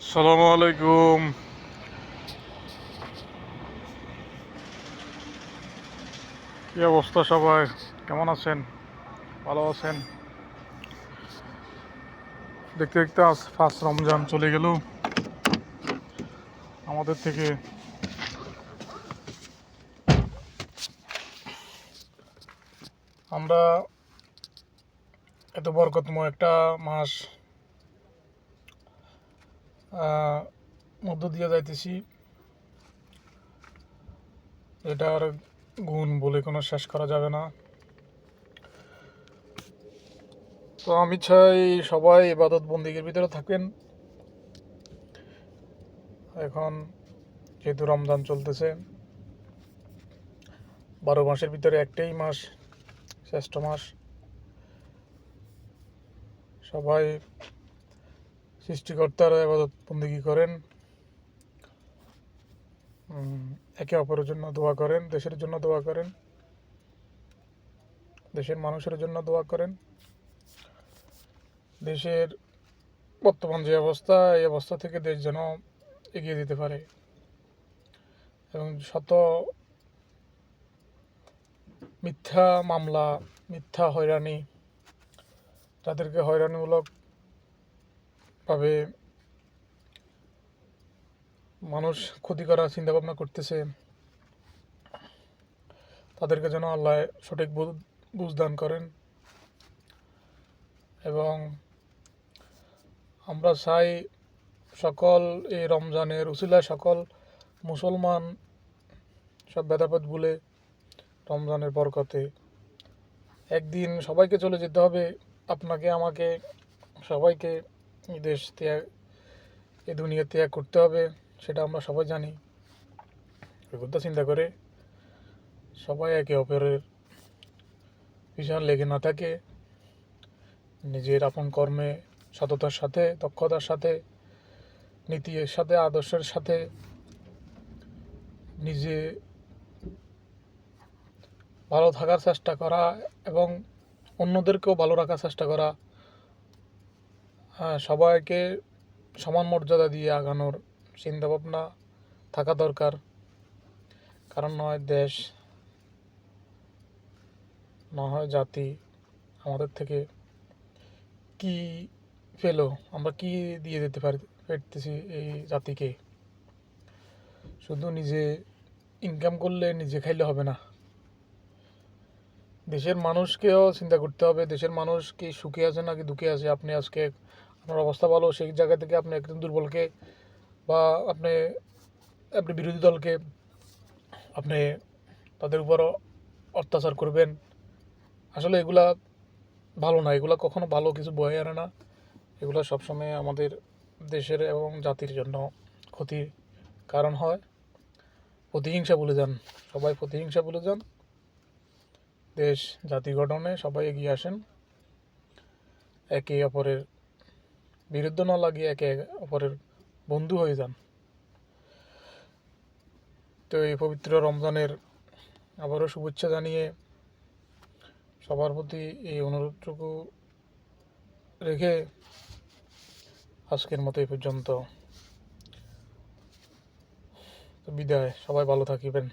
আসসালামু আলাইকুম। কি অবস্থা সবাই? কেমন আছেন? ভালো আছেন? দেখতে দেখতে আজ ফার্স্ট রমজান চলে গেল আমাদের থেকে। আমরা এত বরকতময় একটা মাস মধ্য দিয়ে যাইতেছি, এটার গুণ বলে কোনো শেষ করা যাবে না। তো আমি চাই সবাই ইবাদত বন্দিগির ভিতরে থাকেন। এখন যেহেতু রমজান চলতেছে, 12 মাসের ভিতরে একটাই মাস শ্রেষ্ঠ মাস। সবাই সৃষ্টিকর্তার ইবাদত বন্দিগি করেন, একে অপরের জন্য দোয়া করেন, দেশের জন্য দোয়া করেন, দেশের মানুষের জন্য দোয়া করেন। দেশের বর্তমান যে অবস্থা, এই অবস্থা থেকে দেশ যেন এগিয়ে দিতে পারে এবং শত মিথ্যা মামলা, মিথ্যা হয়রানি, যাদেরকে হয়রানিমূলকভাবে মানুষ ক্ষতি করার চিন্তাভাবনা করতেছে, তাদেরকে যেন আল্লাহ সঠিক বুঝদান করেন। এবং আমরা চাই সকল এই রমজানের উসিলায় সকল মুসলমান সব ভেদাভেদ ভুলে রমজানের বরকতে একদিন সবাইকে চলে যেতে হবে, আপনাকে আমাকে সবাইকে এই দেশ ত্যাগ, এই দুনিয়া ত্যাগ করতে হবে, সেটা আমরা সবাই জানি। ওই কথা চিন্তা করে সবাই একে অপরের পিছনে লেগে না থাকে, নিজের আপন কর্মে সততার সাথে, দক্ষতার সাথে, নীতির সাথে, আদর্শের সাথে নিজে ভালো থাকার চেষ্টা করা এবং অন্যদেরকেও ভালো রাখার চেষ্টা করা, সবাইকে সমান মর্যাদা দিয়ে আগানোর চিন্তাভাবনা থাকা দরকার। কারণ নয় দেশ, না হয় জাতি আমাদের থেকে কি পেলো, আমরা কি দিয়ে দিতে পারতেছি এই জাতিকে? শুধু নিজে ইনকাম করলে নিজে খাইলে হবে না, দেশের মানুষকেও চিন্তা করতে হবে। দেশের মানুষ কি সুখে আছে নাকি দুঃখে আছে? আপনি আজকে আপনার অবস্থা ভালো, সেই জায়গা থেকে আপনি একজন দুর্বলকে বা আপনি আপনি বিরোধী দলকে আপনি তাদের উপর অত্যাচার করবেন, আসলে এগুলা ভালো না। এগুলা কখনো ভালো কিছু বয়ে আনে না। এগুলো সবসময় আমাদের দেশের এবং জাতির জন্য ক্ষতির কারণ হয়। প্রতিহিংসা ভুলে যান, সবাই প্রতিহিংসা ভুলে যান। দেশ জাতি গঠনে সবাই এগিয়ে আসেন, একে অপরের বিরুদ্ধে না লাগিয়ে একে অপরের বন্ধু হয়ে যান। তো এই পবিত্র রমজানের আবারও শুভেচ্ছা জানিয়ে সবার প্রতি এই অনুরোধটুকু রেখে আজকের মতো এই পর্যন্ত বিদায়। সবাই ভালো থাকিবেন।